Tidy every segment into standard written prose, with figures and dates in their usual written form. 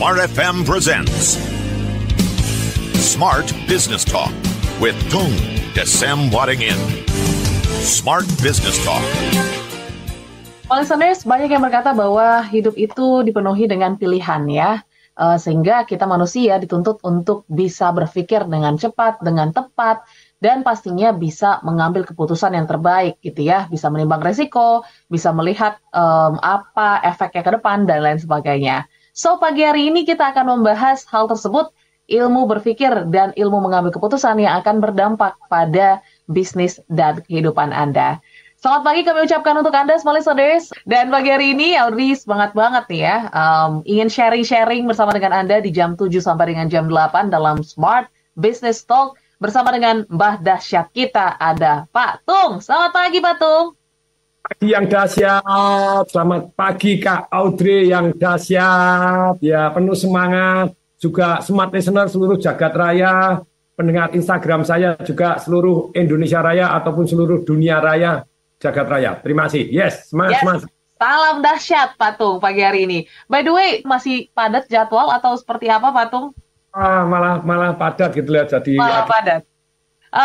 Smart FM presents Smart Business Talk with Tung Desem Wadingin. Smart Business Talk. Listeners, banyak yang berkata bahwa hidup itu dipenuhi dengan pilihan ya. Sehingga kita manusia dituntut untuk bisa berpikir dengan cepat, dengan tepat, dan pastinya bisa mengambil keputusan yang terbaik gitu ya. Bisa menimbang resiko, bisa melihat apa efeknya ke depan, dan lain sebagainya. So, pagi hari ini kita akan membahas hal tersebut, ilmu berpikir dan ilmu mengambil keputusan yang akan berdampak pada bisnis dan kehidupan Anda. Selamat pagi kami ucapkan untuk Anda semua listeners. Dan pagi hari ini Audrey semangat banget nih ya. Ingin sharing-sharing bersama dengan Anda di jam 7 sampai dengan jam 8 dalam Smart Business Talk. Bersama dengan Mbah Dahsyat kita ada Pak Tung. Selamat pagi Pak Tung. Pagi yang dahsyat. Selamat pagi Kak Audrey yang dahsyat. Ya penuh semangat. Juga smart listener seluruh jagat raya. Pendengar Instagram saya juga seluruh Indonesia Raya ataupun seluruh dunia raya. Jagat raya. Terima kasih. Yes, semangat. Salam dahsyat Pak Tung pagi hari ini. By the way, masih padat jadwal atau seperti apa Pak Tung? Malah padat gitu ya. Jadi malah padat.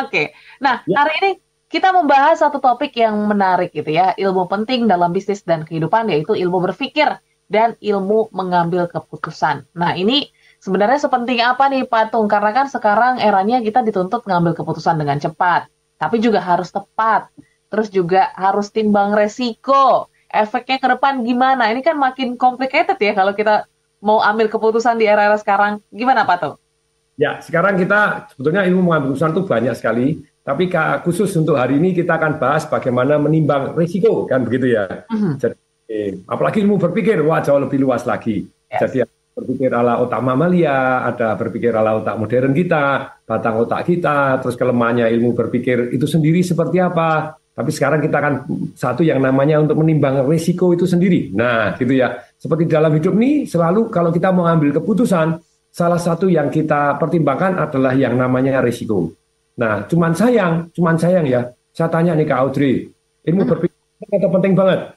Oke. Nah, hari ini kita membahas satu topik yang menarik gitu ya. Ilmu penting dalam bisnis dan kehidupan, yaitu ilmu berpikir dan ilmu mengambil keputusan. Nah, ini sebenarnya sepenting apa nih Pak Tung? Karena kan sekarang eranya kita dituntut mengambil keputusan dengan cepat. Tapi juga harus tepat. Terus juga harus timbang resiko, efeknya ke depan gimana. Ini kan makin complicated ya kalau kita mau ambil keputusan di era-era sekarang. Gimana Pak Tung? Ya, sekarang kita sebetulnya ilmu mengambil keputusan itu banyak sekali. Tapi khusus untuk hari ini kita akan bahas bagaimana menimbang risiko, kan begitu ya. Jadi, apalagi ilmu berpikir, wah jauh lebih luas lagi. Yes. Jadi berpikir ala otak mamalia, ada berpikir ala otak modern kita, batang otak kita, terus kelemahannya ilmu berpikir itu sendiri seperti apa. Tapi sekarang kita akan satu yang namanya untuk menimbang risiko itu sendiri. Nah, gitu ya. Seperti dalam hidup ini, selalu kalau kita mau ambil keputusan, salah satu yang kita pertimbangkan adalah yang namanya risiko. Nah, cuman sayang ya. Saya tanya nih Kak Audrey, ilmu berpikir atau penting banget?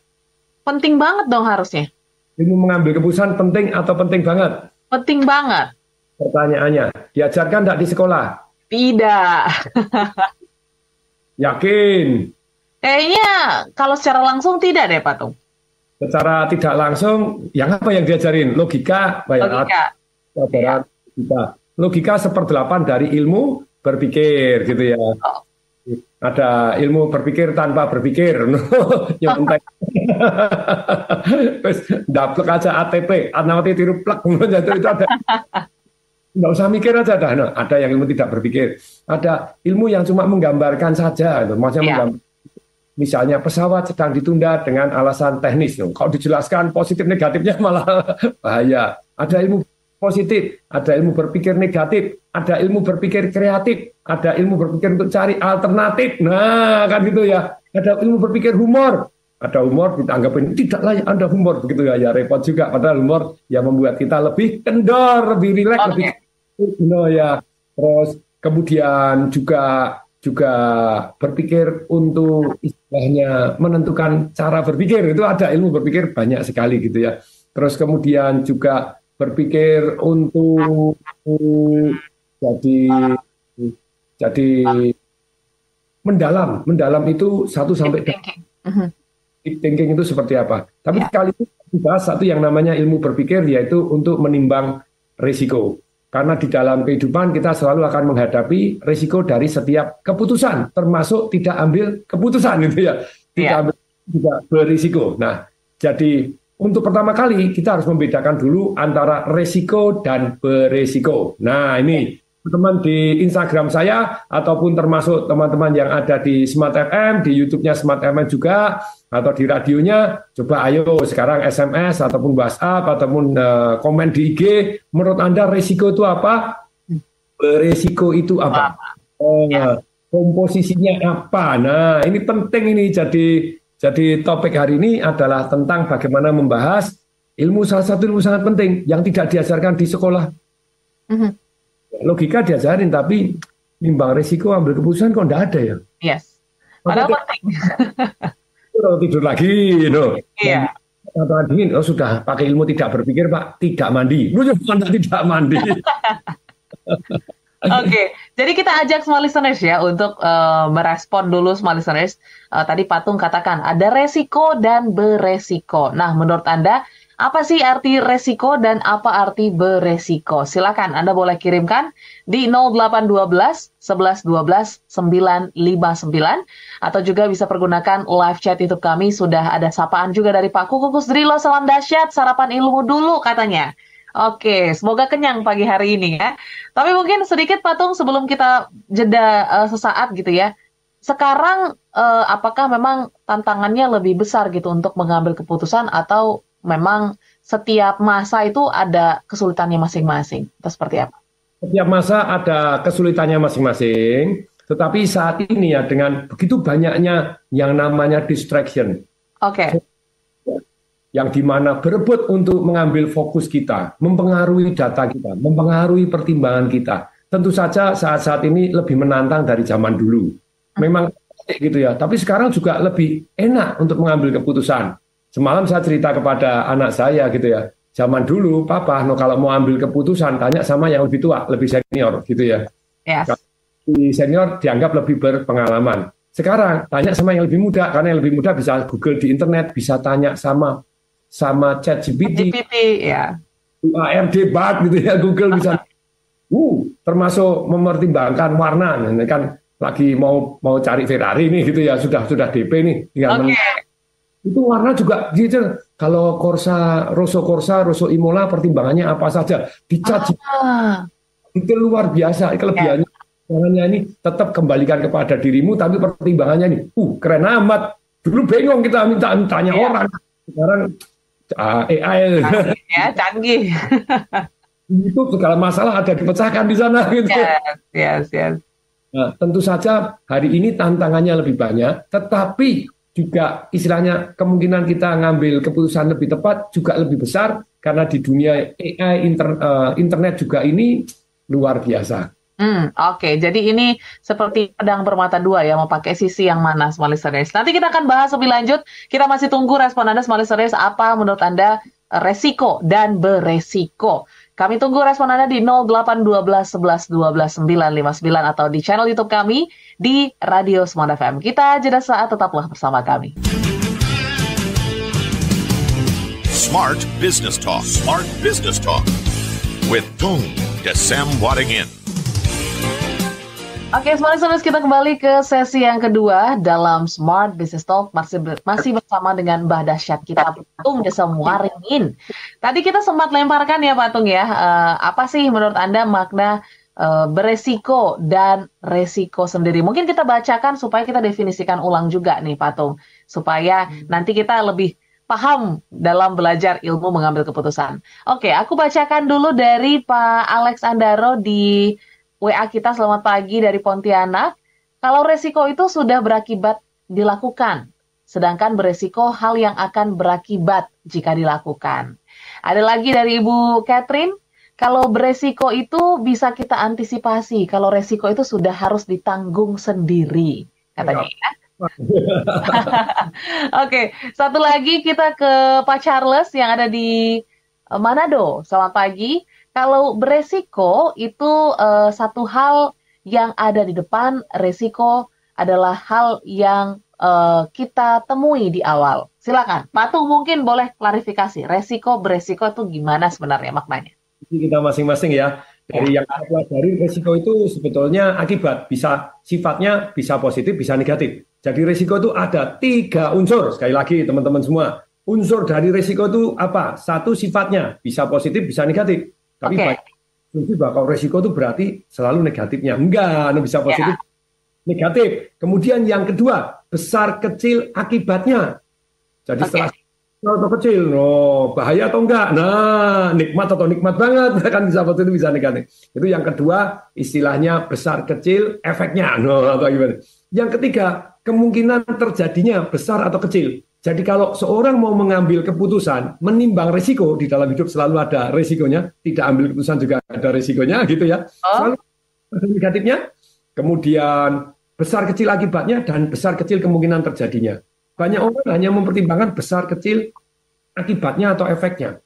Penting banget dong harusnya. Ilmu mengambil keputusan penting atau penting banget? Penting banget. Pertanyaannya, diajarkan enggak di sekolah? Tidak. Yakin? Kayaknya kalau secara langsung tidak deh Pak Tung. Secara tidak langsung, yang apa yang diajarin? Logika. Logika 1/8 dari ilmu berpikir gitu ya. Oh. Ada ilmu berpikir tanpa berpikir. Nyontek. Terus daplek aja ATP, anamati tiru plek. Itu ada. Nggak usah mikir aja dah. Nah, ada yang ilmu tidak berpikir. Ada ilmu yang cuma menggambarkan saja. Maksudnya misalnya pesawat sedang ditunda dengan alasan teknis. Kalau dijelaskan positif negatifnya malah bahaya. Ada ilmu positif, ada ilmu berpikir negatif, ada ilmu berpikir kreatif, ada ilmu berpikir untuk cari alternatif. Nah, kan gitu ya. Ada ilmu berpikir humor. Ada humor, kita anggapin tidak layak Anda humor. Begitu ya, ya repot juga. Padahal humor yang membuat kita lebih kendor, lebih rileks, lebih ya. Terus kemudian juga berpikir untuk istilahnya menentukan cara berpikir. Itu ada ilmu berpikir banyak sekali gitu ya. Terus kemudian juga berpikir untuk jadi mendalam itu 1 sampai deep thinking itu seperti apa. Tapi kali ini dibahas satu yang namanya ilmu berpikir, yaitu untuk menimbang risiko. Karena di dalam kehidupan kita selalu akan menghadapi risiko dari setiap keputusan, termasuk tidak ambil keputusan gitu ya. Tidak berisiko. Nah, jadi untuk pertama kali kita harus membedakan dulu antara risiko dan berisiko. Nah, ini teman-teman di Instagram saya ataupun termasuk teman-teman yang ada di Smart FM, di YouTube-nya Smart FM juga, atau di radionya, coba ayo sekarang SMS ataupun WhatsApp ataupun komen di IG, menurut Anda risiko itu apa? Berisiko itu apa? Komposisinya apa? Nah, ini penting ini. Jadi topik hari ini adalah tentang bagaimana membahas salah satu ilmu sangat penting yang tidak diajarkan di sekolah. Logika diajarin, tapi nimbang risiko ambil keputusan kok enggak ada ya. Yes. Padahal penting. Tidur lagi, Iya. Setelah dingin, oh sudah pakai ilmu tidak berpikir Pak, tidak mandi. Lu juga tidak mandi. Oke, jadi kita ajak semua listeners ya untuk merespon dulu semua listeners. Tadi Patung katakan ada resiko dan beresiko. Nah, menurut Anda apa sih arti resiko dan apa arti beresiko? Silakan Anda boleh kirimkan di 0812 11 12 959 atau juga bisa pergunakan live chat YouTube kami. Sudah ada sapaan juga dari Pak Kukus Drilo, salam dahsyat, sarapan ilmu dulu katanya. Oke, semoga kenyang pagi hari ini ya. Tapi mungkin sedikit Patung sebelum kita jeda sesaat gitu ya. Sekarang apakah memang tantangannya lebih besar gitu untuk mengambil keputusan atau memang setiap masa itu ada kesulitannya masing-masing? Atau seperti apa? Setiap masa ada kesulitannya masing-masing. Tetapi saat ini ya dengan begitu banyaknya yang namanya distraction. Oke. Yang dimana berebut untuk mengambil fokus kita, mempengaruhi data kita, mempengaruhi pertimbangan kita. Tentu saja saat-saat ini lebih menantang dari zaman dulu. Memang gitu ya, tapi sekarang juga lebih enak untuk mengambil keputusan. Semalam saya cerita kepada anak saya gitu ya, zaman dulu Papa, kalau mau ambil keputusan tanya sama yang lebih tua, lebih senior gitu ya. Yes. Senior dianggap lebih berpengalaman. Sekarang tanya sama yang lebih muda, karena yang lebih muda bisa Google di internet, bisa tanya sama ChatGPT, ya. AR debat gitu ya, Google bisa, termasuk mempertimbangkan warna, ini kan lagi mau cari Ferrari nih gitu ya, sudah DP nih, tinggal itu warna juga gitu. Kalau Rosso Imola pertimbangannya apa saja, dicat itu luar biasa kelebihannya. Pertimbangannya ini tetap kembalikan kepada dirimu, tapi pertimbangannya ini, keren amat. Dulu bingung kita tanya orang, sekarang AI ya canggih. Itu segala masalah ada dipecahkan di sana gitu. Yes. Nah, tentu saja hari ini tantangannya lebih banyak, tetapi juga istilahnya kemungkinan kita ngambil keputusan lebih tepat juga lebih besar karena di dunia AI internet juga ini luar biasa. Oke, jadi ini seperti pedang bermata dua ya, mau pakai sisi yang mana small listeners. Nanti kita akan bahas lebih lanjut. Kita masih tunggu respon Anda small listeners, apa menurut Anda resiko dan beresiko. Kami tunggu respon Anda di 0812 11 12 959 atau di channel YouTube kami di Radio Smart FM. Kita jeda saat, tetaplah bersama kami. Smart Business Talk. Smart Business Talk with Tung Desem Wadingin. Oke, smart listeners, kita kembali ke sesi yang kedua dalam Smart Business Talk, masih bersama dengan Mbah Dahsyat kita, Tung Desem Wadingin. Tadi kita sempat lemparkan ya Pak Tung ya, apa sih menurut Anda makna beresiko dan resiko sendiri? Mungkin kita bacakan supaya kita definisikan ulang juga nih Pak Tung, supaya nanti kita lebih paham dalam belajar ilmu mengambil keputusan. Oke, aku bacakan dulu dari Pak Alex Andaro di WA kita, selamat pagi dari Pontianak. Kalau resiko itu sudah berakibat dilakukan, sedangkan beresiko hal yang akan berakibat jika dilakukan. Ada lagi dari Ibu Catherine, kalau beresiko itu bisa kita antisipasi, kalau resiko itu sudah harus ditanggung sendiri, katanya ya. Oke, satu lagi kita ke Pak Charles yang ada di Manado. Selamat pagi. Kalau beresiko itu satu hal yang ada di depan, resiko adalah hal yang kita temui di awal. Silakan, Pak Tung mungkin boleh klarifikasi, resiko beresiko itu gimana sebenarnya maknanya? Kita masing-masing ya. Dari yang kita pelajari, resiko itu sebetulnya akibat, sifatnya bisa positif, bisa negatif. Jadi resiko itu ada 3 unsur. Sekali lagi teman-teman semua, unsur dari resiko itu apa? 1 sifatnya, bisa positif, bisa negatif. Tapi kalau resiko itu berarti selalu negatifnya. Enggak, bisa positif, negatif. Kemudian yang kedua, besar kecil akibatnya. Jadi setelah atau kecil, bahaya atau enggak? Nah, nikmat atau nikmat banget, kan bisa positif, bisa negatif. Itu yang kedua, istilahnya besar kecil efeknya. Atau gimana? Yang ketiga, kemungkinan terjadinya besar atau kecil. Jadi kalau seorang mau mengambil keputusan, menimbang resiko, di dalam hidup selalu ada resikonya, tidak ambil keputusan juga ada resikonya gitu ya. Selalu ada negatifnya, kemudian besar kecil akibatnya, dan besar kecil kemungkinan terjadinya. Banyak orang hanya mempertimbangkan besar kecil akibatnya atau efeknya.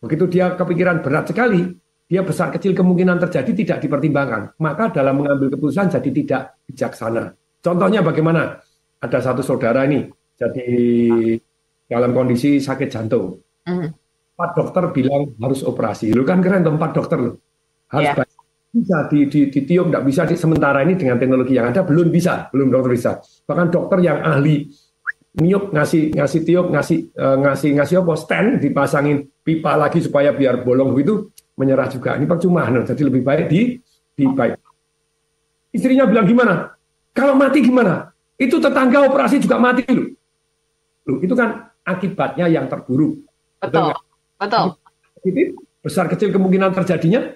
Begitu dia kepikiran berat sekali, dia besar kecil kemungkinan terjadi tidak dipertimbangkan. Maka dalam mengambil keputusan jadi tidak bijaksana. Contohnya bagaimana? Ada satu saudara ini jadi dalam kondisi sakit jantung. Pak dokter bilang harus operasi. Lu kan keren, tempat dokter lu. Harus bisa ditiup, nggak bisa sementara ini dengan teknologi yang ada belum dokter bisa. Bahkan dokter yang ahli niup ngasih tiup ngasih apa stand dipasangin pipa lagi supaya biar bolong itu menyerah juga. Ini percuma. Jadi lebih baik di baik. Istrinya bilang gimana? Kalau mati gimana? Itu tetangga operasi juga mati loh. Itu kan akibatnya yang terburuk. Betul. Itu besar kecil kemungkinan terjadinya.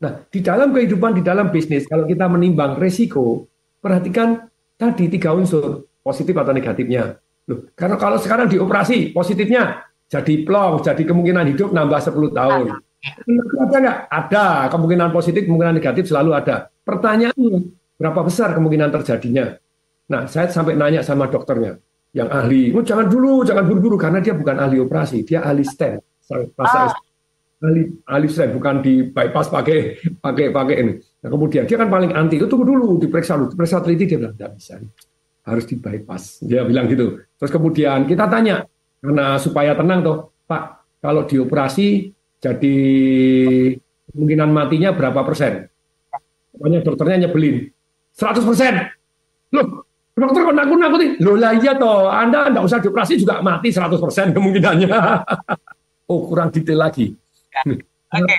Nah, di dalam kehidupan, di dalam bisnis, kalau kita menimbang resiko, perhatikan tadi 3 unsur, positif atau negatifnya. Loh, karena kalau sekarang dioperasi, positifnya jadi plong, jadi kemungkinan hidup nambah 10 tahun. Ada nggak? Ada. Kemungkinan positif, kemungkinan negatif selalu ada. Pertanyaannya, berapa besar kemungkinan terjadinya? Nah, saya sampai nanya sama dokternya, yang ahli, jangan buru-buru, karena dia bukan ahli operasi, dia ahli stent. Ahli stent, bukan di bypass pakai ini. Nah, kemudian dia kan paling anti, itu tunggu dulu, diperiksa teliti, dia bilang, tidak bisa, harus di bypass. Dia bilang gitu. Terus kemudian kita tanya, karena supaya tenang toh, Pak, kalau dioperasi, jadi kemungkinan matinya berapa persen? Pokoknya dokternya nyebelin, 100%. Loh, dokter kok nakut-nakutin? Loh lah iya toh, Anda nggak usah dioperasi juga mati 100% kemungkinannya. Oh, kurang detail lagi. Oke.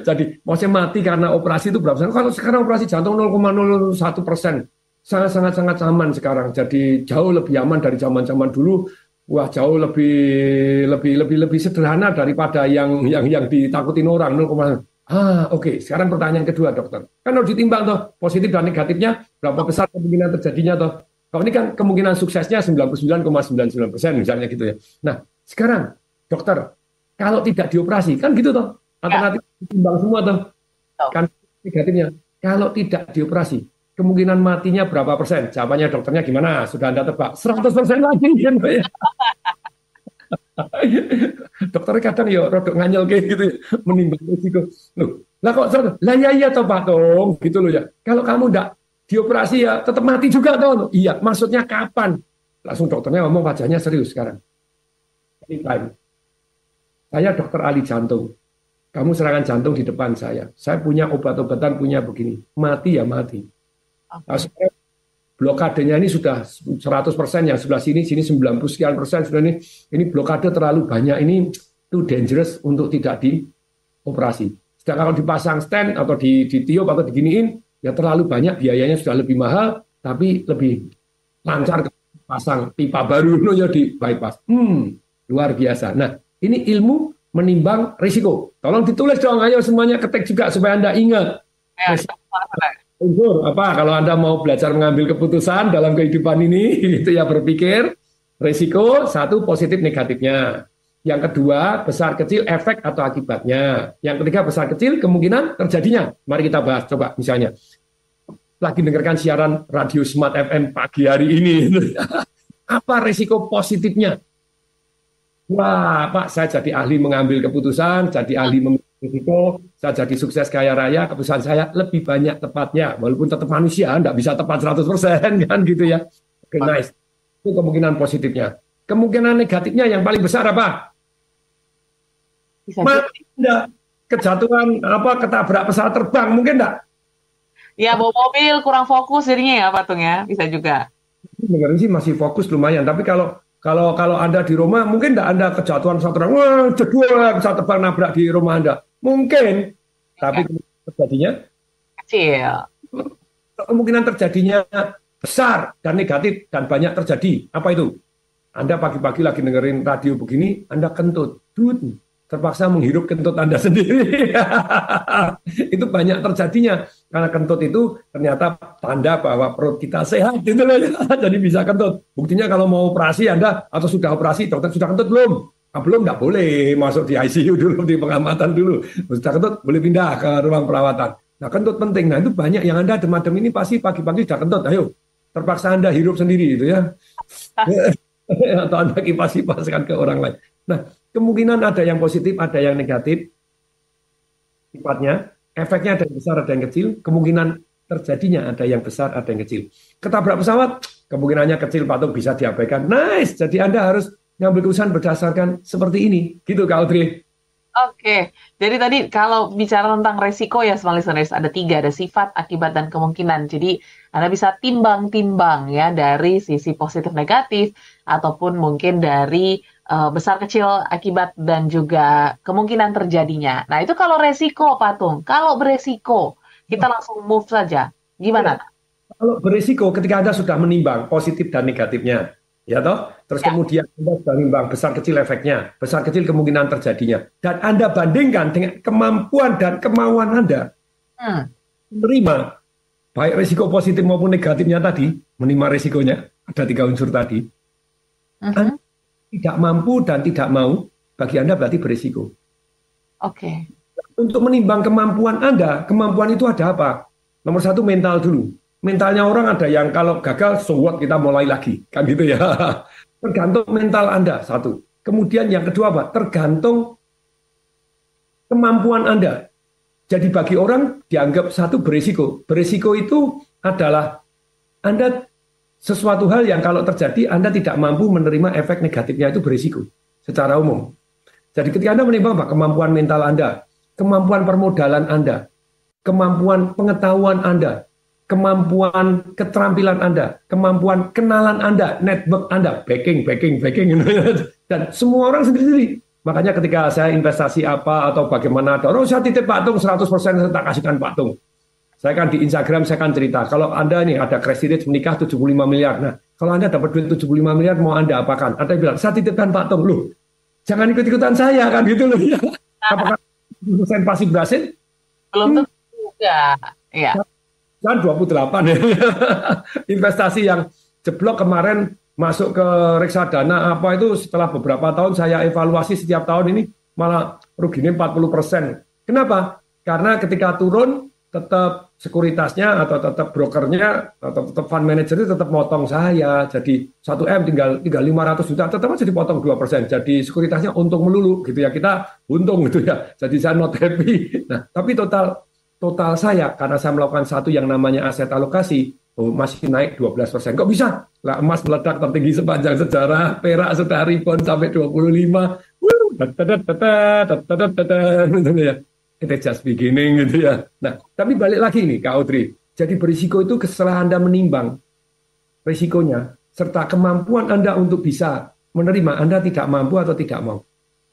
Jadi maksudnya mati karena operasi itu berapa persen? Kalau sekarang operasi jantung 0,01%, sangat aman sekarang. Jadi jauh lebih aman dari zaman dulu. Wah, jauh lebih sederhana daripada yang ditakutin orang. Oke. Sekarang pertanyaan kedua, dokter. Kan harus ditimbang toh positif dan negatifnya berapa besar kemungkinan terjadinya toh. Kalau ini kan kemungkinan suksesnya 99,99% misalnya gitu ya. Nah, sekarang dokter, kalau tidak dioperasi, kan gitu toh. Alternatif ditimbang semua toh. Kan negatifnya. Kalau tidak dioperasi, kemungkinan matinya berapa persen? Jawabannya dokternya gimana? Sudah Anda tebak? 100% lagi kan ya. Dokternya kadang ya rodok nganyel kayak gitu ya, menimbang risiko. Loh, lah kok 100? Lah iya toh Pak dong, gitu loh ya. Kalau kamu enggak dioperasi ya tetap mati juga toh. Iya, maksudnya kapan? Langsung dokternya ngomong wajahnya serius sekarang. Anytime. Saya dokter ahli jantung. Kamu serangan jantung di depan saya. Saya punya obat-obatan, punya begini. Mati ya mati. Nah, blokadenya ini sudah 100%, yang sebelah sini 90 sekian persen sudah ini blokade terlalu banyak, ini too dangerous untuk tidak dioperasi. Sedangkan kalau dipasang stent atau ditiup atau diginiin, ya terlalu banyak, biayanya sudah lebih mahal, tapi lebih lancar pasang pipa baru ya di bypass. Luar biasa. Nah, ini ilmu menimbang risiko. Tolong ditulis dong, ayo semuanya ketik juga supaya Anda ingat. Unsur apa kalau Anda mau belajar mengambil keputusan dalam kehidupan ini, itu ya berpikir risiko, 1 positif negatifnya. Yang kedua, besar kecil efek atau akibatnya. Yang ketiga, besar kecil kemungkinan terjadinya. Mari kita bahas, coba misalnya. Lagi dengarkan siaran radio Smart FM pagi hari ini. Apa risiko positifnya? Wah, Pak, saya jadi ahli mengambil keputusan, jadi ahli memilih risiko, saya jadi sukses kaya raya, keputusan saya lebih banyak tepatnya, walaupun tetap manusia, enggak bisa tepat 100%, kan gitu ya. Oke, nice. Itu kemungkinan positifnya. Kemungkinan negatifnya yang paling besar apa? Mati enggak? Kejatuhan, ketabrak pesawat terbang, mungkin enggak? Ya, bawa mobil, kurang fokus jadinya ya, Patung ya, bisa juga. Dengerin sih masih fokus lumayan, tapi kalau Anda di rumah, mungkin enggak Anda kejatuhan pesawat terbang, wah, jedul pesawat terbang nabrak di rumah Anda. Mungkin, tapi terjadinya kecil. Kemungkinan terjadinya besar dan negatif dan banyak terjadi. Apa itu? Anda pagi-pagi lagi dengerin radio begini, Anda kentut, terpaksa menghirup kentut Anda sendiri. Itu banyak terjadinya karena kentut itu ternyata tanda bahwa perut kita sehat, gitu loh. Jadi bisa kentut. Buktinya kalau mau operasi Anda atau sudah operasi, dokter sudah kentut belum? Belum, nggak boleh masuk di ICU dulu, di pengamatan dulu. Sudah kentut boleh pindah ke ruang perawatan. Nah, kentut penting. Nah, itu banyak yang Anda demam ini pasti pagi-pagi sudah kentut. Ayo, terpaksa Anda hirup sendiri gitu ya. atau Anda kipas-kipaskan ke orang lain. Nah, kemungkinan ada yang positif, ada yang negatif sifatnya, efeknya ada yang besar, ada yang kecil, kemungkinan terjadinya ada yang besar, ada yang kecil. Ketabrak pesawat, kemungkinannya kecil, Pak Tung, bisa diabaikan. Nice, jadi Anda harus ngambil keputusan berdasarkan seperti ini. Gitu, Kak Audrey. Oke, jadi tadi kalau bicara tentang resiko ya, small listeners, ada 3, ada sifat, akibat, dan kemungkinan. Jadi Anda bisa timbang-timbang ya dari sisi positif negatif, ataupun mungkin dari besar kecil akibat dan juga kemungkinan terjadinya. Nah itu kalau resiko, Patung. Kalau beresiko, kita langsung move saja. Gimana? Kalau berisiko ketika Anda sudah menimbang positif dan negatifnya, ya toh, terus kemudian Anda sudah menimbang besar kecil efeknya, besar kecil kemungkinan terjadinya, dan Anda bandingkan dengan kemampuan dan kemauan Anda menerima baik risiko positif maupun negatifnya tadi, menerima risikonya, ada 3 unsur tadi. Anda tidak mampu dan tidak mau, bagi Anda berarti berisiko. Oke. Untuk menimbang kemampuan Anda, kemampuan itu ada apa? Nomor 1 mental dulu. Mentalnya orang ada yang kalau gagal, so what, kita mulai lagi. Kan gitu ya. Tergantung mental Anda, 1. Kemudian yang kedua apa? Tergantung kemampuan Anda. Jadi bagi orang dianggap 1 berisiko. Berisiko itu adalah Anda sesuatu hal yang kalau terjadi Anda tidak mampu menerima efek negatifnya, itu berisiko secara umum. Jadi ketika Anda menimbang apa? Kemampuan mental Anda, kemampuan permodalan Anda, kemampuan pengetahuan Anda, kemampuan keterampilan Anda, kemampuan kenalan Anda, network Anda, backing, dan semua orang sendiri-sendiri. Makanya ketika saya investasi apa atau bagaimana, saya titip Pak Tung 100% saya tak kasihkan Pak Tung. Saya kan di Instagram, saya kan cerita, kalau Anda nih ada crazy rich menikah 75 miliar, nah kalau Anda dapat duit 75 miliar, mau Anda apakan? Anda bilang, saya titipkan Pak Tung, loh, jangan ikut-ikutan saya, kan gitu loh. Ya. Apakah 100% pasti berhasil? Belum tentu juga, ya. Kan 28 ya. Investasi yang jeblok kemarin masuk ke reksadana apa itu setelah beberapa tahun saya evaluasi setiap tahun ini malah ruginya 40%. Kenapa? Karena ketika turun tetap sekuritasnya atau tetap brokernya atau tetap fund manager itu tetap motong saya. Jadi 1M tinggal 500 juta tetap aja dipotong 2%. Jadi sekuritasnya untung melulu gitu ya. Kita untung gitu ya. Jadi saya not happy. Nah, tapi total saya karena saya melakukan satu yang namanya aset alokasi masih naik 12%. Kok bisa? Lah emas meledak tertinggi sepanjang sejarah, perak sudah rebound sampai 25. Gitu ya. It's just beginning gitu ya. Nah, tapi balik lagi nih Kak Audrey. Jadi berisiko itu setelah Anda menimbang risikonya serta kemampuan Anda untuk bisa menerima, Anda tidak mampu atau tidak mau.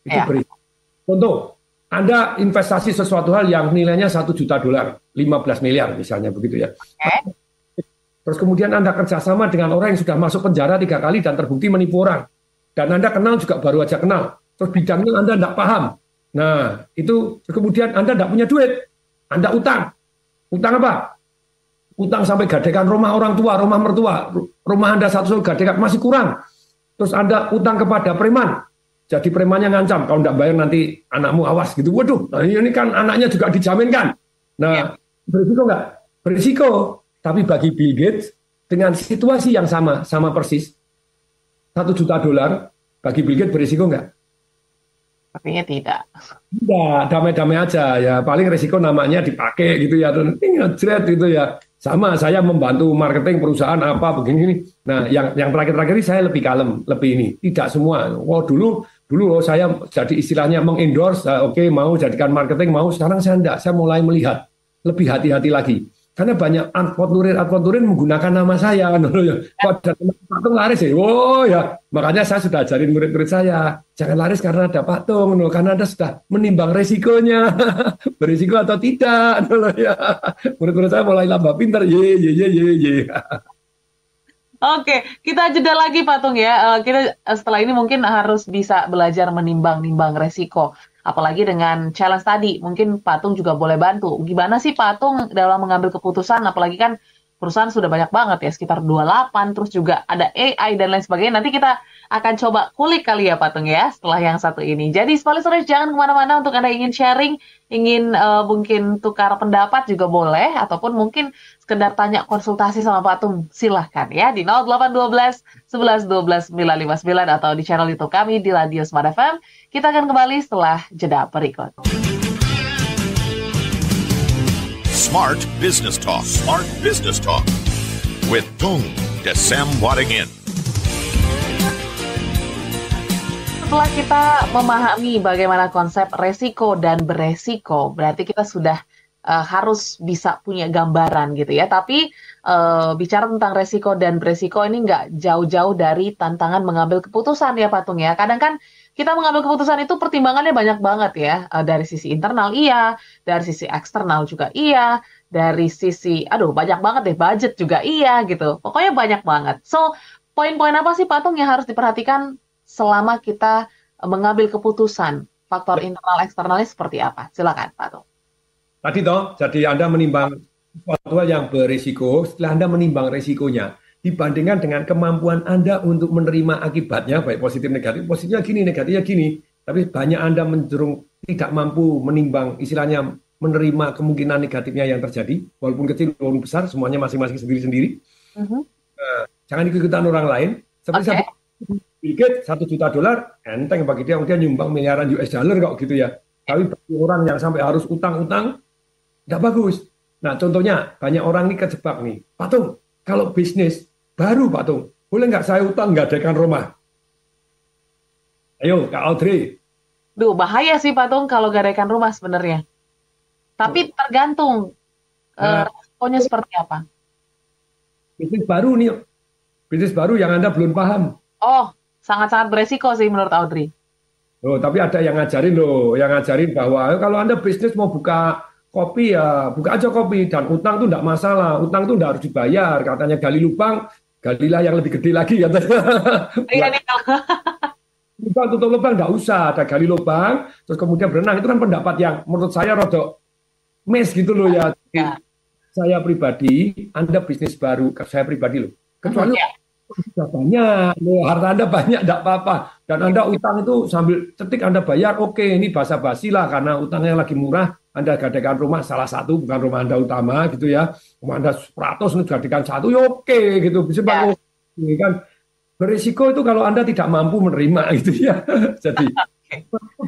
Itu berisiko. Contoh, Anda investasi sesuatu hal yang nilainya $1 juta, 15 miliar misalnya begitu ya. Terus kemudian Anda kerjasama dengan orang yang sudah masuk penjara 3 kali dan terbukti menipu orang. Dan Anda kenal juga baru aja kenal. Terus bidangnya Anda tidak paham. Nah, itu kemudian Anda tidak punya duit. Anda utang. Utang apa? Utang sampai gadekan rumah orang tua, rumah mertua. Rumah Anda satu gadekan masih kurang. Terus Anda utang kepada preman. Jadi premannya ngancam, kalau tidak bayar nanti anakmu awas gitu. Waduh, nah ini kan anaknya juga dijaminkan. Nah, berisiko nggak? Berisiko. Tapi bagi Bill Gates, dengan situasi yang sama persis, $1 juta, bagi Bill Gates berisiko nggak? Artinya tidak. Tidak, damai-damai aja ya. Paling risiko namanya dipakai gitu ya. Dan ngejret gitu ya. Sama, saya membantu marketing perusahaan apa begini. Nah, yang terakhir-terakhir ini saya lebih kalem, lebih ini. Tidak semua. Dulu saya jadi istilahnya mengendorse, oke, mau jadikan marketing, mau. Sekarang saya enggak. Saya mulai melihat lebih hati-hati lagi. Karena banyak advokat menggunakan nama saya. Kok ada Patung laris ya? Oh ya, makanya saya sudah ajarin murid-murid saya, jangan laris karena ada Patung, karena Anda sudah menimbang resikonya, berisiko atau tidak. Ya. Murid-murid saya mulai lambah pintar, ye. Oke, kita jeda lagi Patung ya. Kita setelah ini mungkin harus bisa belajar menimbang-nimbang resiko. Apalagi dengan challenge tadi, mungkin Patung juga boleh bantu. Gimana sih Patung dalam mengambil keputusan, apalagi kan perusahaan sudah banyak banget ya, sekitar 28, terus juga ada AI dan lain sebagainya. Nanti kita akan coba kulik kali ya Patung ya setelah yang satu ini. Jadi Smart Listeners jangan kemana-mana untuk Anda ingin sharing, ingin mungkin tukar pendapat juga boleh, ataupun mungkin sekedar tanya konsultasi sama Patung, silahkan ya di 0812 11 12 959 atau di channel YouTube kami di Radio Smart FM. Kita akan kembali setelah jeda berikut. Smart Business Talk. Smart Business Talk with Tung Desem Wadingin. Setelah kita memahami bagaimana konsep resiko dan beresiko, berarti kita sudah harus bisa punya gambaran gitu ya. Tapi bicara tentang resiko dan beresiko ini nggak jauh-jauh dari tantangan mengambil keputusan ya Patung ya. Kadang kan kita mengambil keputusan itu pertimbangannya banyak banget ya. Dari sisi internal iya, dari sisi eksternal juga iya, dari sisi, banyak banget deh, budget juga iya gitu. Pokoknya banyak banget. So, poin-poin apa sih Patung yang harus diperhatikan selama kita mengambil keputusan? Faktor internal eksternalnya seperti apa? Silakan Patung. Tadi toh, jadi Anda menimbang sesuatu yang berisiko, setelah Anda menimbang risikonya, dibandingkan dengan kemampuan Anda untuk menerima akibatnya, baik positif negatif, positifnya gini, negatifnya gini, tapi banyak Anda cenderung tidak mampu menimbang, istilahnya menerima kemungkinan negatifnya yang terjadi, walaupun kecil, walaupun besar, semuanya masing-masing sendiri-sendiri. Jangan ikut-ikutan orang lain, seperti Bill Gates, $1 juta, enteng bagi dia nyumbang miliaran US dollar kok gitu ya. Tapi bagi orang yang sampai harus utang-utang, tidak bagus. Nah contohnya, banyak orang ini kejebak nih, Patung, kalau bisnis baru Patung, boleh nggak saya utang gadaikan rumah? Ayo Kak Audrey. Bahaya sih Patung kalau gadaikan rumah sebenarnya. Tapi tergantung resikonya seperti apa. Bisnis baru nih, bisnis baru yang Anda belum paham. Oh, sangat-sangat beresiko sih menurut Audrey. Tapi ada yang ngajarin bahwa kalau Anda bisnis mau buka kopi ya buka aja kopi, dan utang tuh enggak masalah, utang tuh enggak harus dibayar, katanya gali lubang, galilah yang lebih gede lagi katanya. Iya nih. Lubang tutup lubang enggak usah, ada gali lubang terus kemudian berenang, itu kan pendapat yang menurut saya rodok mes gitu loh ya. Saya pribadi, Anda bisnis baru, saya pribadi loh. Kecuali sudah banyak, harta Anda banyak, tidak apa-apa. Dan Anda utang itu sambil cetik Anda bayar, oke, ini basa-basi lah, karena utangnya lagi murah, Anda gadaikan rumah salah satu, bukan rumah Anda utama gitu ya. Rumah Anda 100, gadaikan satu, ya oke gitu. Bisa bangun. Ini kan berisiko itu kalau Anda tidak mampu menerima gitu ya. Jadi,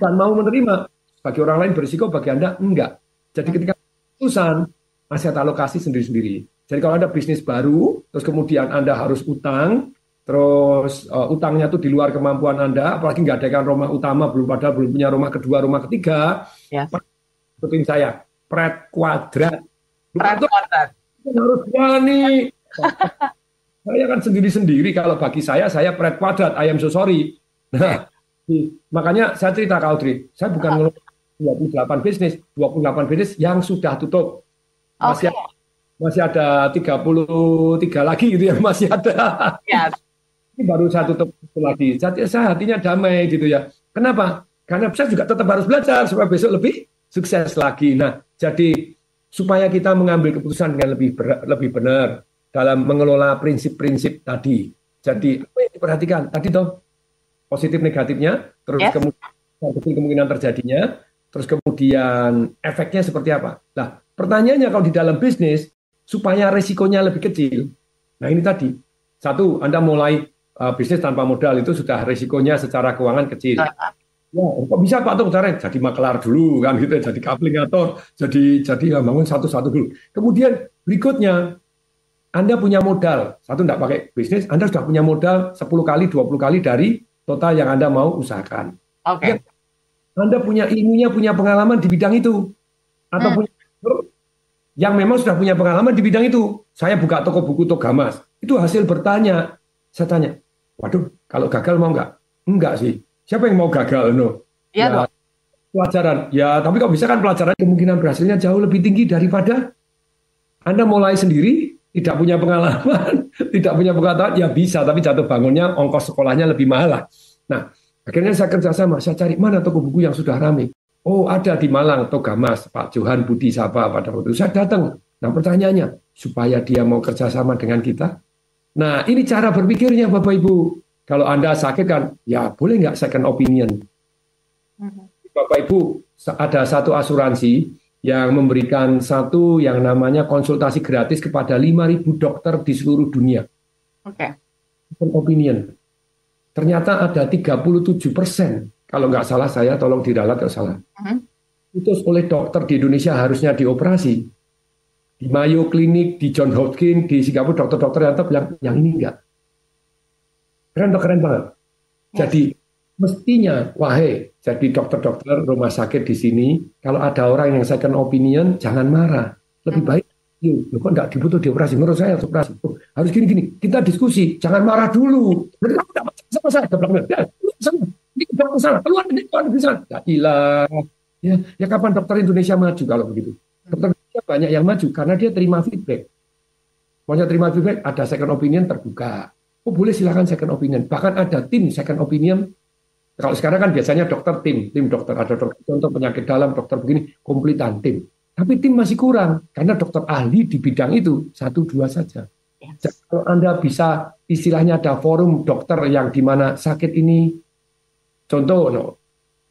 dan mau menerima, bagi orang lain berisiko, bagi Anda enggak. Jadi ketika keputusan, aset alokasi sendiri-sendiri. Jadi kalau Anda bisnis baru, terus kemudian Anda harus utang, terus utangnya itu di luar kemampuan Anda, apalagi nggak ada rumah utama, belum punya rumah kedua, rumah ketiga, ikutin saya, Pret kuadrat. Harus berani. Saya kan sendiri-sendiri, kalau bagi saya Pret kuadrat, I am so sorry. Nah, makanya saya cerita ke Audrey, saya bukan ngeluh 28 bisnis yang sudah tutup. Masih ada 33 lagi gitu ya, masih ada. Ini baru saya tutup lagi. Saya hatinya damai gitu ya. Kenapa? Karena saya juga tetap harus belajar supaya besok lebih sukses lagi. Nah, jadi supaya kita mengambil keputusan dengan lebih benar dalam mengelola prinsip-prinsip tadi. Jadi apa yang diperhatikan? Tadi toh positif negatifnya, terus kemudian kemungkinan terjadinya, terus kemudian efeknya seperti apa. Nah, pertanyaannya kalau di dalam bisnis supaya resikonya lebih kecil. Nah ini tadi, satu, Anda mulai bisnis tanpa modal itu sudah resikonya secara keuangan kecil. Ya, kok bisa Pak Tung caranya? Jadi makelar dulu kan gitu, jadi kaplinggator, jadi bangun satu-satu dulu. Kemudian berikutnya, Anda punya modal, satu enggak pakai bisnis, Anda sudah punya modal 10 kali, 20 kali dari total yang Anda mau usahakan. Ya, Anda punya ilmunya, punya pengalaman di bidang itu. Atau punya yang memang sudah punya pengalaman di bidang itu. Saya buka toko buku Togamas, itu hasil bertanya. Saya tanya, waduh, kalau gagal mau nggak? Enggak sih. Siapa yang mau gagal? No. Ya, pelajaran. Ya, tapi kok bisa kan pelajaran kemungkinan berhasilnya jauh lebih tinggi daripada Anda mulai sendiri, tidak punya pengalaman, tidak punya pengetahuan, ya bisa, tapi jatuh bangunnya, ongkos sekolahnya lebih mahal lah. Nah, akhirnya saya kerjasama, saya cari mana toko buku yang sudah ramai. Oh, ada di Malang, Togamas, Pak Johan Budi Sapa pada waktu itu. Saya datang. Nah, pertanyaannya, supaya dia mau kerjasama dengan kita. Nah, ini cara berpikirnya Bapak Ibu. Kalau Anda sakit kan, ya boleh nggak second opinion? Bapak Ibu, ada satu asuransi yang memberikan satu yang namanya konsultasi gratis kepada 5.000 dokter di seluruh dunia. Oke. Second opinion. Ternyata ada 37%, kalau nggak salah saya, tolong diralat kalau salah. Itu oleh dokter di Indonesia harusnya dioperasi. Di Mayo Clinic, di John Hopkins, di Singapura, dokter-dokter yang bilang, yang ini enggak. Keren banget. Jadi mestinya, wahai jadi dokter-dokter rumah sakit di sini, kalau ada orang yang second opinion, jangan marah. Lebih baik, kok enggak dibutuh dioperasi? Menurut saya harus operasi. Harus gini-gini. Kita diskusi, jangan marah dulu. Berarti kamu enggak sama saya. Ini salah. Keluar dari sana. Ya hilang. Ya kapan dokter Indonesia maju kalau begitu? Dokter Indonesia banyak yang maju karena dia terima feedback. Maksudnya terima feedback, ada second opinion terbuka. Oh boleh silakan second opinion. Bahkan ada tim second opinion. Kalau sekarang kan biasanya dokter tim dokter. Ada dokter untuk penyakit dalam, dokter begini, kompletan tim. Tapi tim masih kurang karena dokter ahli di bidang itu 1-2 saja. Jadi, kalau Anda bisa istilahnya ada forum dokter yang di mana sakit ini, contoh,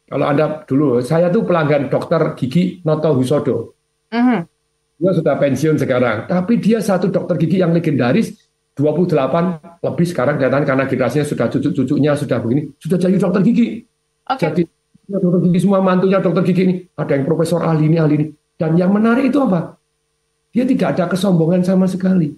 kalau Anda dulu, saya tuh pelanggan dokter gigi Noto Husodo. Dia sudah pensiun sekarang, tapi dia satu dokter gigi yang legendaris. 28 lebih sekarang kelihatan karena generasinya sudah cucu-cucunya sudah begini, sudah jadi dokter gigi. Jadi dokter gigi semua mantunya dokter gigi ini, ada yang profesor ahli ini. Dan yang menarik itu apa? Dia tidak ada kesombongan sama sekali.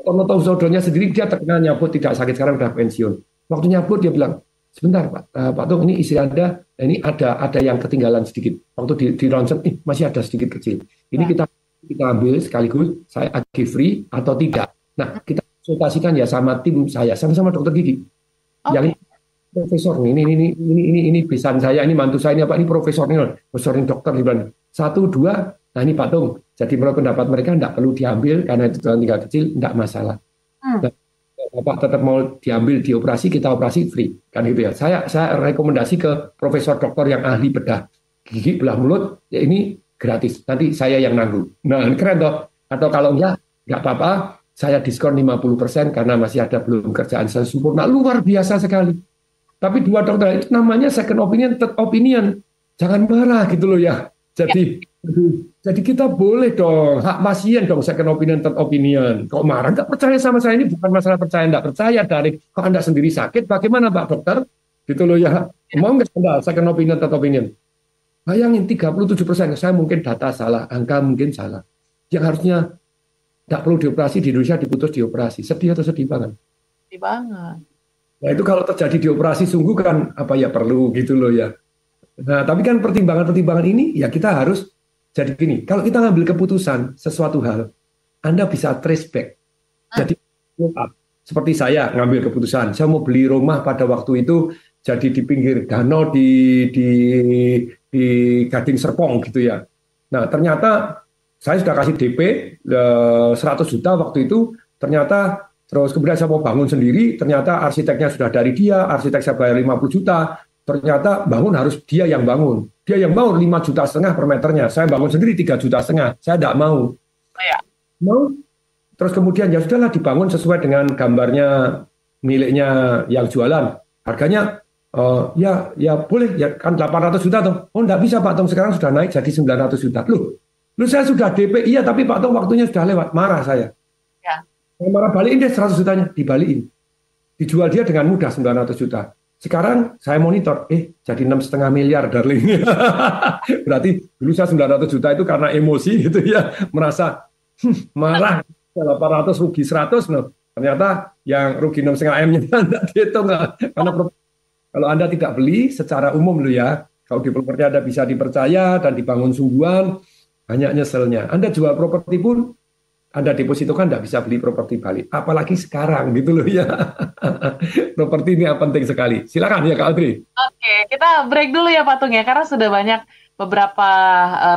Noto Husodonya sendiri dia terkenal nyabut tidak sakit sekarang sudah pensiun. Waktu nyabut dia bilang, sebentar Pak Tung, ini istri Anda, ini ada yang ketinggalan sedikit. Waktu di ronsen, masih ada sedikit kecil. Ini kita ambil sekaligus, saya agih free atau tidak. Nah, kita konsultasikan ya sama tim saya, sama-sama dokter gigi. Yang profesor ini besan saya, ini mantu saya, ini apa, ini profesor ini dokter di bilang 1, 2, nah ini Pak Tung. Jadi menurut pendapat mereka tidak perlu diambil karena itu tinggal kecil, tidak masalah. Nah, Bapak tetap mau diambil dioperasi, kita operasi free, kan gitu ya. Saya rekomendasi ke profesor dokter yang ahli bedah gigi belah mulut, ya ini gratis. Nanti saya yang nanggung. Nah, keren toh. Atau kalau enggak apa-apa. Saya diskon 50% karena masih ada belum kerjaan saya sempurna. Luar biasa sekali. Tapi 2 dokter itu namanya second opinion, third opinion. Jangan marah gitu loh ya. Jadi kita boleh dong, hak pasien dong second opinion, third opinion. Kok marah? Nggak percaya sama saya, ini bukan masalah percaya, nggak percaya dari kok Anda sendiri sakit, bagaimana Pak Dokter? Gitu loh ya. Mau nggak Anda second opinion, third opinion? Bayangin 37%, saya mungkin data salah, angka mungkin salah. Yang harusnya nggak perlu dioperasi di Indonesia diputus dioperasi. Sedih atau sedih banget? Sedih banget. Nah itu kalau terjadi dioperasi sungguh kan apa ya perlu gitu loh ya. Nah tapi kan pertimbangan ini ya kita harus jadi gini. Kalau kita ngambil keputusan sesuatu hal, Anda bisa trace back. Jadi seperti saya ngambil keputusan, saya mau beli rumah pada waktu itu jadi di pinggir danau di Gading Serpong gitu ya. Nah ternyata saya sudah kasih DP 100 juta waktu itu, ternyata terus kemudian saya mau bangun sendiri, ternyata arsiteknya sudah dari dia, arsitek saya bayar 50 juta, ternyata bangun harus dia yang bangun. Dia yang bangun 5,5 juta per meternya, saya bangun sendiri 3,5 juta, saya tidak mau. Mau, terus kemudian ya sudahlah dibangun sesuai dengan gambarnya miliknya yang jualan. Harganya ya boleh, ya kan 800 juta toh. Oh enggak bisa Pak Tong, sekarang sudah naik jadi 900 juta. Lu saya sudah DP, iya tapi Pak Tong waktunya sudah lewat, marah saya. Ya. Saya marah, balikin deh 100 jutanya, dibalikin. Dijual dia dengan mudah 900 juta. Sekarang saya monitor, jadi 6,5 miliar darling. Berarti dulu saya 900 juta itu karena emosi gitu ya, merasa marah, 800 rugi 100, ternyata yang rugi 6,5 M-nya tidak dihitung. Karena kalau Anda tidak beli secara umum loh ya, kalau developernya Anda bisa dipercaya dan dibangun sungguhan, banyak nyeselnya. Anda jual properti pun, Anda depositokan tidak bisa beli properti balik. Apalagi sekarang gitu loh ya. Properti ini penting sekali. Silakan ya Kak Audrey. Oke, kita break dulu ya Pak Tung ya, karena sudah banyak beberapa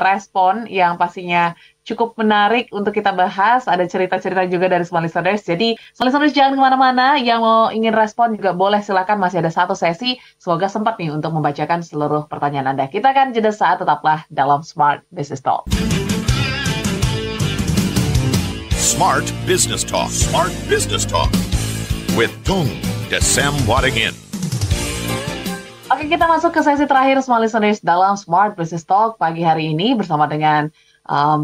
respon yang pastinya cukup menarik untuk kita bahas. Ada cerita-cerita juga dari semua listeners. Jadi semua listeners jangan kemana-mana. Yang mau ingin respon juga boleh, silakan. Masih ada 1 sesi. Semoga sempat nih untuk membacakan seluruh pertanyaan Anda. Kita akan jeda saat, tetaplah dalam Smart Business Talk. Smart Business Talk. Smart Business Talk with Tung Desem Waddingin. Oke, kita masuk ke sesi terakhir Smart Listeners dalam Smart Business Talk pagi hari ini bersama dengan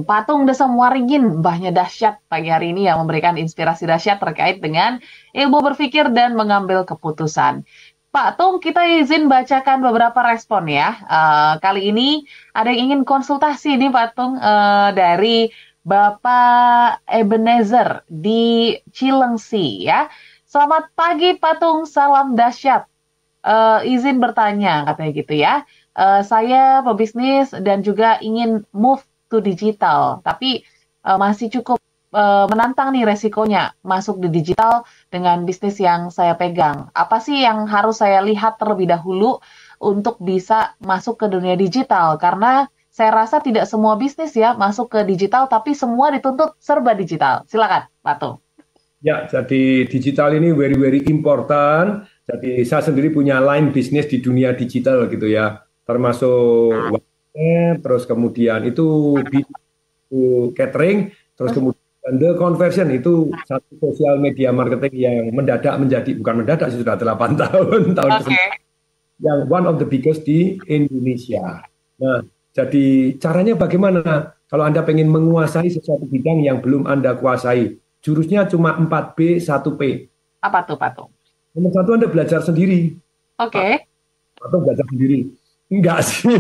Patung Desem Waringin, mbahnya dahsyat pagi hari ini yang memberikan inspirasi dahsyat terkait dengan ilmu berpikir dan mengambil keputusan. Pak Tung, kita izin bacakan beberapa respon ya. Kali ini ada yang ingin konsultasi nih Pak Tung dari Bapak Ebenezer di Cilengsi ya. Selamat pagi Pak Tung, salam dahsyat. Izin bertanya katanya gitu ya. Saya pebisnis dan juga ingin move to digital, tapi masih cukup menantang nih resikonya masuk di digital dengan bisnis yang saya pegang. Apa sih yang harus saya lihat terlebih dahulu untuk bisa masuk ke dunia digital? Karena saya rasa tidak semua bisnis ya masuk ke digital, tapi semua dituntut serba digital. Silakan, Pak Tung. Ya, jadi digital ini very important. Jadi saya sendiri punya line bisnis di dunia digital gitu ya, termasuk website, terus kemudian itu catering, terus kemudian the conversion itu satu sosial media marketing yang mendadak menjadi, bukan mendadak sih, sudah 8 tahun yang one of the biggest di Indonesia. Nah, jadi caranya bagaimana? Kalau Anda pengen menguasai sesuatu bidang yang belum Anda kuasai, jurusnya cuma 4B, 1P. Apa tuh, Pak Tung? Nomor satu, Anda belajar sendiri. Oke. Atau belajar sendiri. Enggak sih.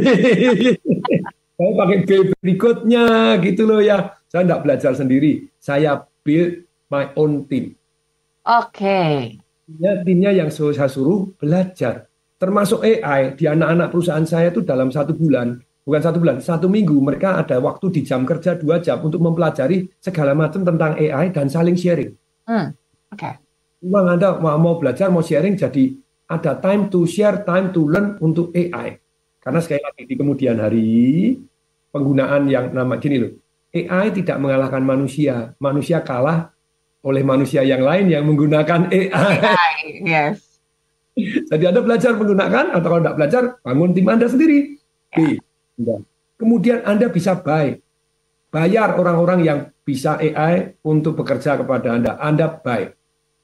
Saya pakai B berikutnya gitu loh ya. Saya enggak belajar sendiri. Saya build my own team. Oke. Ya, timnya yang saya suruh belajar. Termasuk AI. Di anak-anak perusahaan saya itu dalam 1 bulan. Bukan 1 bulan, 1 minggu. Mereka ada waktu di jam kerja 2 jam untuk mempelajari segala macam tentang AI dan saling sharing. Oke. Memang Anda mau belajar, mau sharing, jadi ada time to share, time to learn untuk AI. Karena sekali lagi di kemudian hari, penggunaan yang nama gini loh, AI tidak mengalahkan manusia, manusia kalah oleh manusia yang lain yang menggunakan AI. Yes. Jadi Anda belajar menggunakan, atau kalau tidak belajar, bangun tim Anda sendiri. B. Kemudian Anda bisa bayar orang-orang yang bisa AI untuk bekerja kepada Anda. Anda buy.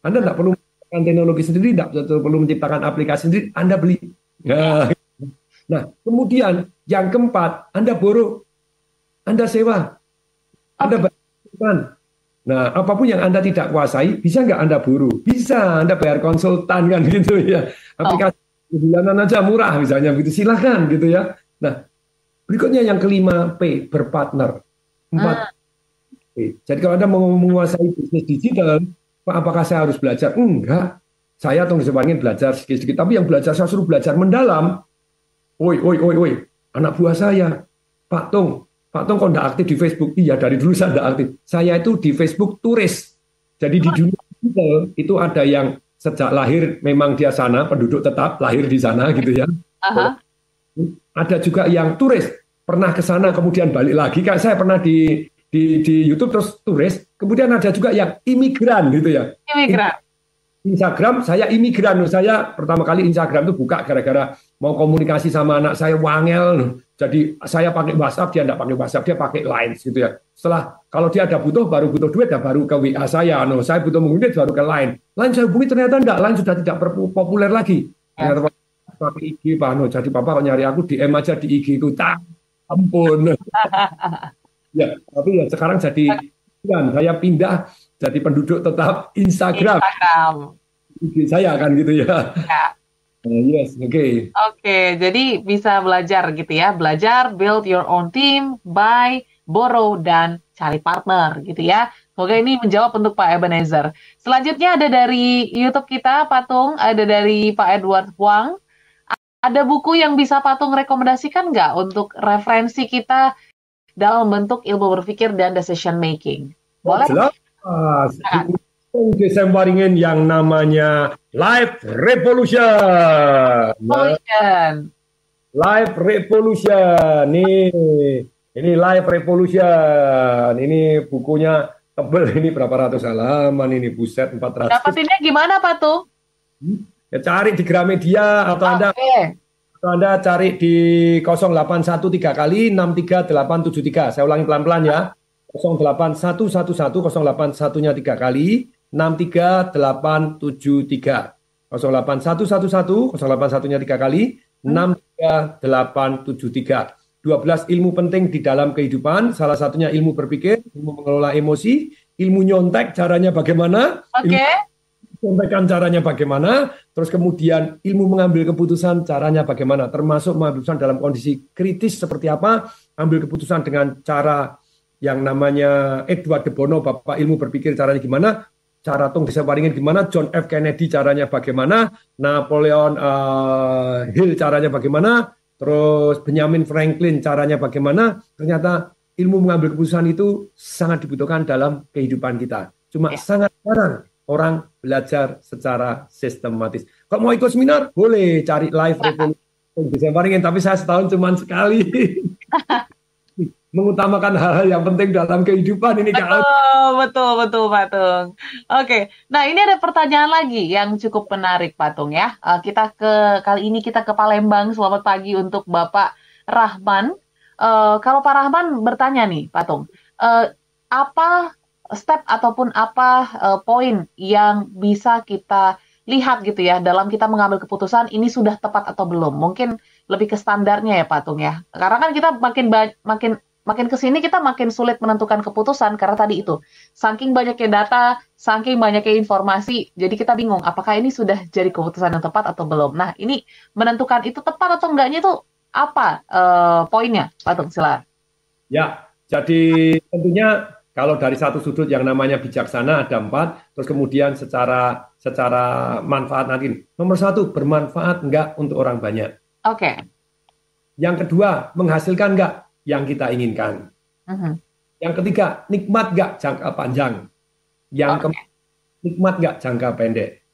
Anda tidak perlu menciptakan teknologi sendiri, tidak perlu menciptakan aplikasi sendiri, Anda beli. Nah, kemudian yang keempat, Anda borrow, Anda sewa, Anda bayar. Nah, apapun yang Anda tidak kuasai, bisa nggak Anda borrow? Bisa, Anda bayar konsultan kan gitu ya. Aplikasi bulanan aja murah misalnya, gitu silahkan gitu ya. Nah, berikutnya yang kelima, P, berpartner. 4, P. Jadi kalau Anda mau menguasai bisnis digital, apakah saya harus belajar? Enggak. Saya ingin belajar sedikit-sedikit. Tapi yang belajar, saya suruh belajar mendalam. Oi. Anak buah saya. Pak Tung kok enggak aktif di Facebook? Iya, dari dulu saya enggak aktif. Saya itu di Facebook turis. Jadi di dunia digital itu ada yang sejak lahir memang dia sana, penduduk tetap, lahir di sana gitu ya. Ada juga yang turis. Pernah ke sana kemudian balik lagi. Kayak saya pernah di YouTube terus turis, kemudian ada juga yang imigran gitu ya. Imigran. Instagram, saya imigran. Saya pertama kali Instagram itu buka gara-gara mau komunikasi sama anak saya wangel. Jadi saya pakai WhatsApp, dia enggak pakai WhatsApp, dia pakai Line gitu ya. Setelah kalau dia ada baru butuh duit, ya baru ke WA saya. Saya butuh duit baru ke Line. Line saya hubungi ternyata enggak, Line sudah tidak populer lagi. Ternyata pakai IG Pak jadi Papa kalau nyari aku DM aja di IG ku. Ampun. Ya, tapi ya sekarang jadi saya pindah jadi penduduk tetap Instagram. Saya kan gitu ya. Yes, oke. Oke, jadi bisa belajar gitu ya. Belajar, build your own team, buy, borrow, dan cari partner gitu ya. Oke, ini menjawab untuk Pak Ebenezer. Selanjutnya ada dari YouTube kita, Patung, ada dari Pak Edward Huang. Ada buku yang bisa Patung rekomendasikan nggak untuk referensi kita dalam bentuk ilmu berpikir dan decision making? Boleh? Jelas. Desem Waringin yang namanya Life Revolution. Life Revolution. Ini Life Revolution. Ini bukunya tebel, ini berapa ratus halaman ini, buset, 400. Dapatinnya gimana Pak Tung? Ya cari di Gramedia atau Anda cari di 0813 kali 63873. Saya ulangi pelan-pelan ya. 08111 081-nya 3 kali 63873. 08111 081-nya 3 kali 63873. 12 ilmu penting di dalam kehidupan, salah satunya ilmu berpikir, ilmu mengelola emosi, ilmu nyontek caranya bagaimana, sampaikan caranya bagaimana, terus kemudian ilmu mengambil keputusan caranya bagaimana, termasuk mengambil keputusan dalam kondisi kritis seperti apa, ambil keputusan dengan cara yang namanya Edward de Bono, Bapak ilmu berpikir caranya gimana, cara Tung Desawaringin gimana, John F. Kennedy caranya bagaimana, Napoleon Hill caranya bagaimana, terus Benjamin Franklin caranya bagaimana. Ternyata ilmu mengambil keputusan itu sangat dibutuhkan dalam kehidupan kita. Cuma sangat jarang orang belajar secara sistematis. Kalau mau ikut seminar, boleh cari live revolusi, tapi saya setahun cuma sekali. Mengutamakan hal-hal yang penting dalam kehidupan ini. Betul, Pak Tung. Oke, nah ini ada pertanyaan lagi yang cukup menarik, Pak Tung ya. Kali ini kita ke Palembang. Selamat pagi untuk Bapak Rahman. Kalau Pak Rahman bertanya nih, Pak Tung, apa step ataupun apa poin yang bisa kita lihat gitu ya dalam kita mengambil keputusan ini sudah tepat atau belum? Mungkin lebih ke standarnya ya, Pak Tung ya. Karena kan kita makin kesini kita makin sulit menentukan keputusan karena tadi itu saking banyaknya data, saking banyaknya informasi, jadi kita bingung apakah ini sudah jadi keputusan yang tepat atau belum. Nah, ini menentukan itu tepat atau enggaknya itu apa poinnya, Pak Tung? Silakan. Ya, jadi tentunya kalau dari satu sudut yang namanya bijaksana ada 4, terus kemudian secara manfaat nanti. Nomor 1, bermanfaat enggak untuk orang banyak. Oke. Yang kedua, menghasilkan enggak yang kita inginkan. Yang ketiga, nikmat nggak jangka panjang. Yang keempat, nikmat nggak jangka pendek.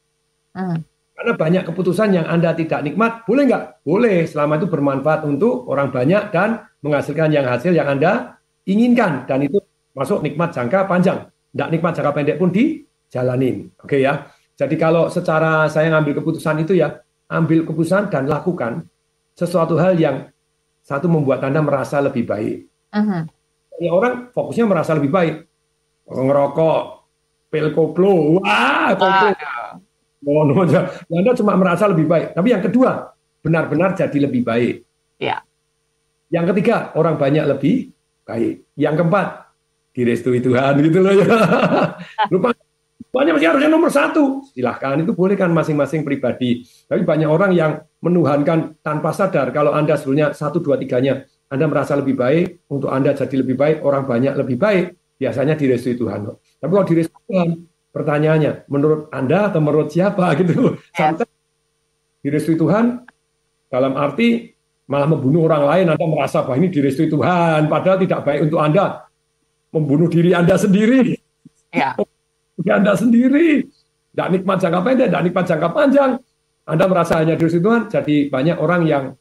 Karena banyak keputusan yang Anda tidak nikmat, boleh nggak? Boleh, selama itu bermanfaat untuk orang banyak dan menghasilkan hasil yang Anda inginkan. Dan itu masuk nikmat jangka panjang. Nggak nikmat jangka pendek pun dijalanin. Oke ya. Jadi kalau secara saya ngambil keputusan itu ya, ambil keputusan dan lakukan sesuatu hal yang satu membuat Anda merasa lebih baik. Ya, orang fokusnya merasa lebih baik. Ngerokok, pil koplo, koplo. Anda cuma merasa lebih baik. Tapi yang kedua, benar-benar jadi lebih baik. Ya. Yang ketiga, orang banyak lebih baik. Yang keempat, direstui Tuhan gitu loh ya. Lupa. Pokoknya masih harusnya nomor 1. Silahkan, itu boleh kan masing-masing pribadi. Tapi banyak orang yang menuhankan tanpa sadar. Kalau Anda sebenarnya 1, 2, 3-nya, Anda merasa lebih baik, untuk Anda jadi lebih baik, orang banyak lebih baik, biasanya direstui Tuhan. Tapi kalau direstui Tuhan, pertanyaannya, menurut Anda atau menurut siapa gitu? Sampai direstui Tuhan, dalam arti malah membunuh orang lain, Anda merasa bahwa ini direstui Tuhan, padahal tidak baik untuk Anda. Membunuh diri Anda sendiri. Ya. Anda sendiri, tidak nikmat jangka pendek, tidak nikmat jangka panjang. Anda merasa hanya direstui Tuhan, jadi banyak orang yang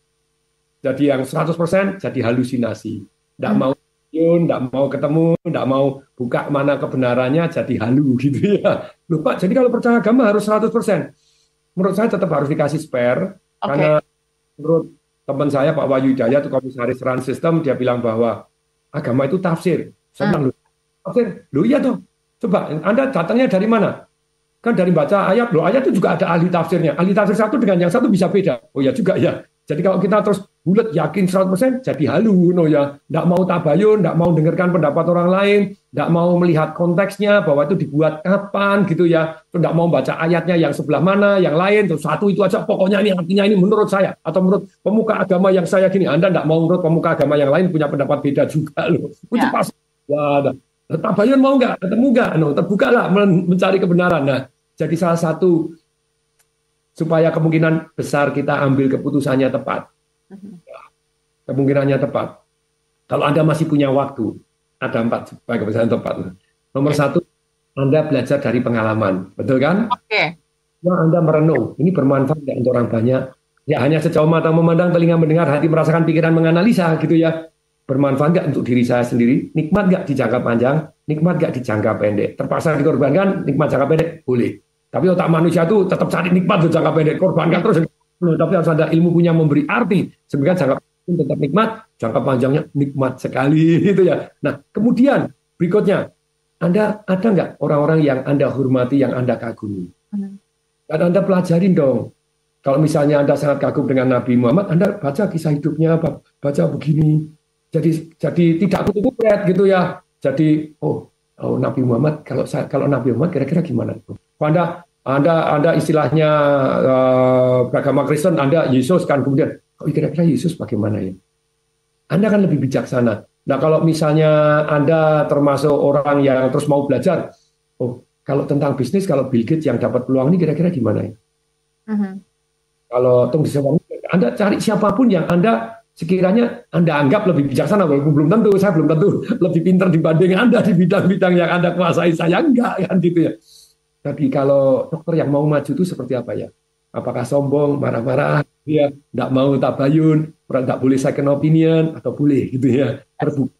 100% jadi halusinasi. Tidak mau tidak mau ketemu, tidak mau buka mana kebenarannya, jadi halu gitu ya. Lupa, jadi kalau percaya agama harus 100%. Menurut saya tetap harus dikasih spare, karena menurut teman saya Pak Wahyu Hidayat, itu komisaris Run System, dia bilang bahwa agama itu tafsir. Senang loh. Tafsir, loh iya dong. Coba, Anda datangnya dari mana? Kan dari baca ayat, loh ayat itu juga ada ahli tafsirnya. Ahli tafsir satu dengan yang satu bisa beda. Oh ya juga ya. Jadi kalau kita terus bulat yakin 100%, jadi halu. No ya. Nggak mau tabayun, nggak mau dengarkan pendapat orang lain, nggak mau melihat konteksnya, bahwa itu dibuat kapan gitu ya. Nggak mau baca ayatnya yang sebelah mana, yang lain. Terus satu itu aja, pokoknya ini artinya ini menurut saya. Atau menurut pemuka agama yang saya gini. Anda nggak mau menurut pemuka agama yang lain punya pendapat beda juga loh. Itu pasti. Wah, tabayun mau nggak? Ketemu nggak? No, terbuka lah mencari kebenaran. Nah, jadi salah satu supaya kemungkinan besar kita ambil keputusannya tepat. Kemungkinannya tepat. Kalau Anda masih punya waktu, ada 4 supaya keputusan tepat. Nomor 1, Anda belajar dari pengalaman. Betul kan? Oke. Nah, Anda merenung. Ini bermanfaat nggak untuk orang banyak? Ya hanya sejauh mata memandang, telinga mendengar, hati merasakan, pikiran menganalisa gitu ya. Bermanfaat nggak untuk diri saya sendiri? Nikmat nggak di jangka panjang? Nikmat nggak di jangka pendek? Terpaksa dikorbankan, nikmat jangka pendek? Boleh. Tapi otak manusia itu tetap cari nikmat di jangka pendek. Korbankan terus. Tapi harus ada ilmu punya memberi arti. Sebenarnya jangka pendek tetap nikmat, jangka panjangnya nikmat sekali. Gitu ya. Nah, kemudian berikutnya, Anda ada nggak orang-orang yang Anda hormati, yang Anda kagumi? Dan Anda pelajarin dong. Kalau misalnya Anda sangat kagum dengan Nabi Muhammad, Anda baca kisah hidupnya, baca begini. Jadi tidak kutu-kupret gitu ya. Jadi, Nabi Muhammad, kalau Nabi Muhammad kira-kira gimana? Kalau Anda istilahnya beragama Kristen, Anda Yesus kan, kemudian, kira-kira Yesus bagaimana ya? Anda kan lebih bijaksana. Nah, kalau misalnya Anda termasuk orang yang terus mau belajar, kalau tentang bisnis, kalau Bill Gates yang dapat peluang ini kira-kira gimana ya? Kalau Anda cari siapapun yang Anda sekiranya Anda anggap lebih bijaksana, walaupun belum tentu, saya belum tentu lebih pintar dibanding Anda di bidang-bidang yang Anda kuasai, saya enggak kan gitu ya. Tapi kalau dokter yang mau maju itu seperti apa ya? Apakah sombong, marah-marah, dia tidak mau tabayun, tidak boleh second opinion, atau boleh gitu ya, terbuka.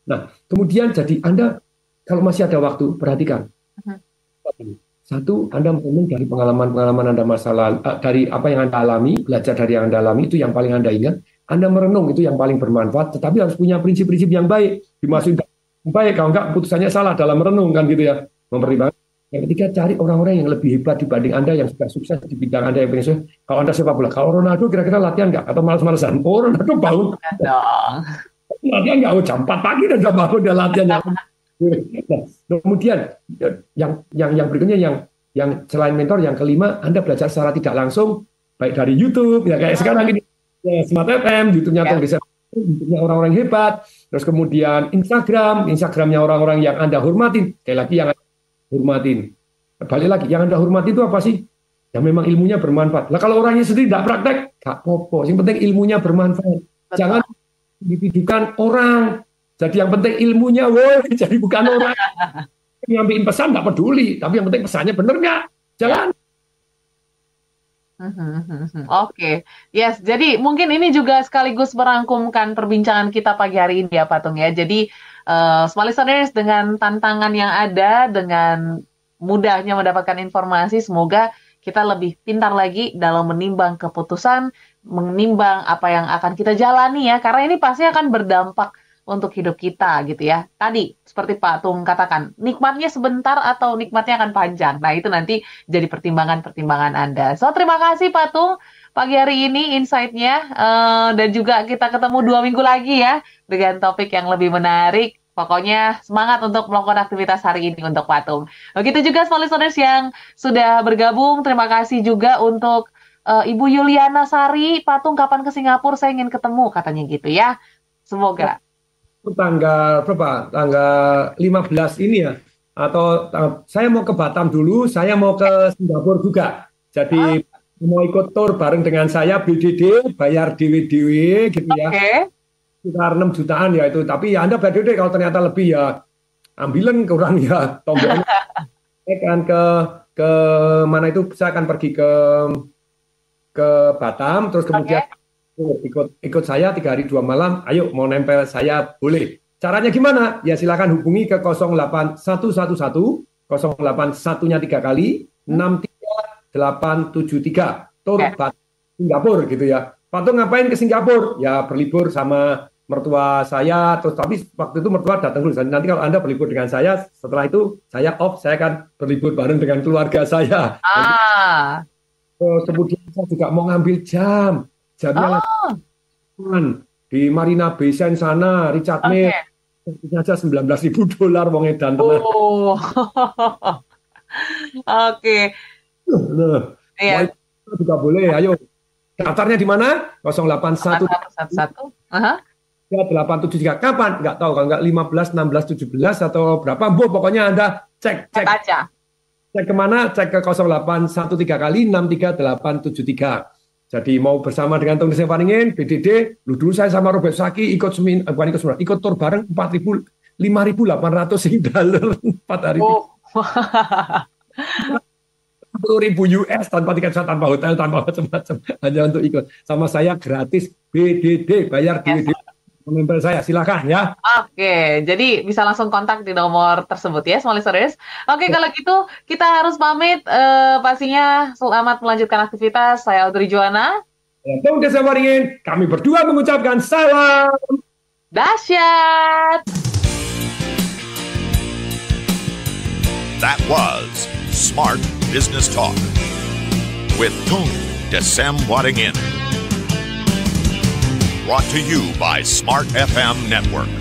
Nah, kemudian jadi Anda kalau masih ada waktu, perhatikan. Satu, Anda ngomong dari pengalaman-pengalaman Anda masa lalu, dari apa yang Anda alami, belajar dari yang Anda alami, itu yang paling Anda ingat. Anda merenung, itu yang paling bermanfaat, tetapi harus punya prinsip-prinsip yang baik. Dimaksud baik, kalau enggak keputusannya salah dalam merenung, kan gitu ya. Mempertimbangkan. Yang ketiga, cari orang-orang yang lebih hebat dibanding Anda, yang sudah sukses di bidang Anda yang pengen sukses. Kalau Anda sepak bola, kalau Ronaldo kira-kira latihan enggak? Atau malas-malasan? Ronaldo bangun. Latihan enggak? Jam 4 pagi dan udah bangun, dia latihan. Nah, kemudian yang berikutnya yang selain mentor, yang kelima, Anda belajar secara tidak langsung, baik dari YouTube, ya kayak sekarang ini Smart FM, YouTube-nya YouTube-nya orang-orang hebat, terus kemudian Instagramnya orang-orang yang Anda hormatin, sekali lagi yang Anda hormatin. Balik lagi, yang Anda hormati itu apa sih? Yang memang ilmunya bermanfaat. Lah kalau orangnya sendiri tidak praktek, gak apa-apa. Yang penting ilmunya bermanfaat. Betul. Jangan dituduhkan orang. Jadi yang penting ilmunya, jadi bukan orang. Nyampein pesan nggak peduli, tapi yang penting pesannya bener nggak? Jangan. Oke, yes. Jadi mungkin ini juga sekaligus merangkumkan perbincangan kita pagi hari ini ya, Pak Tung ya. Jadi smart listeners, dengan tantangan yang ada, dengan mudahnya mendapatkan informasi, semoga kita lebih pintar lagi dalam menimbang keputusan, menimbang apa yang akan kita jalani ya. Karena ini pasti akan berdampak untuk hidup kita gitu ya. Tadi seperti Pak Tung katakan, nikmatnya sebentar atau nikmatnya akan panjang. Nah, itu nanti jadi pertimbangan-pertimbangan Anda. So, terima kasih Pak Tung pagi hari ini insight-nya, dan juga kita ketemu 2 minggu lagi ya dengan topik yang lebih menarik. Pokoknya semangat untuk melakukan aktivitas hari ini untuk Pak Tung. Begitu juga smart listeners yang sudah bergabung. Terima kasih juga untuk Ibu Yuliana Sari. Pak Tung kapan ke Singapura? Saya ingin ketemu katanya gitu ya. Semoga. Tanggal berapa? Tanggal 15 ini ya. Atau saya mau ke Batam dulu, saya mau ke Singapura juga. Jadi mau ikut tour bareng dengan saya, BDD, bayar dewe-dewe gitu ya. Sekitar 6 jutaan ya itu. Tapi ya Anda bayar dewe, kalau ternyata lebih ya ambilan kurang ya. Tombolnya. Saya akan ke mana itu, saya akan pergi ke Batam, terus kemudian ikut saya 3 hari 2 malam, ayo mau nempel saya boleh. Caranya gimana? Ya silakan hubungi ke 08111 081-nya 3 kali 63873 Tur Singapura gitu ya. Pak Tung ngapain ke Singapura? Ya berlibur sama mertua saya, terus tapi waktu itu mertua datang dulu. Nanti kalau Anda berlibur dengan saya, setelah itu saya off, saya akan berlibur bareng dengan keluarga saya. Kemudian saya juga mau ngambil jamnya di Marina Bay Sands sana, Richard Mille, aja $19.000 wong edan tenan. Iya. Juga boleh, ayo. Daftarnya di mana? 081 ya 873. Kapan? Enggak tahu, kalau enggak 15, 16, 17 atau berapa, pokoknya Anda cek aja. Cek kemana? Cek ke 0813 kali 63873. Jadi mau bersama dengan Tung Desem Waringin, BDD, dulu saya sama Robert Saki ikut tour bareng 5.800 $4 hari. $10.000 tanpa tiket, tanpa hotel, tanpa macam-macam, hanya untuk ikut. Sama saya gratis, BDD, bayar BDD. Menempel saya, silakan ya. Oke, jadi bisa langsung kontak di nomor tersebut ya, small listeners. Oke, kalau gitu kita harus pamit. Pastinya selamat melanjutkan aktivitas. Saya Audrey Joanna. Tung Desem Waringin. Kami berdua mengucapkan salam dahsyat. That was Smart Business Talk. with Tung Desem Waddingin. Brought to you by Smart FM Network.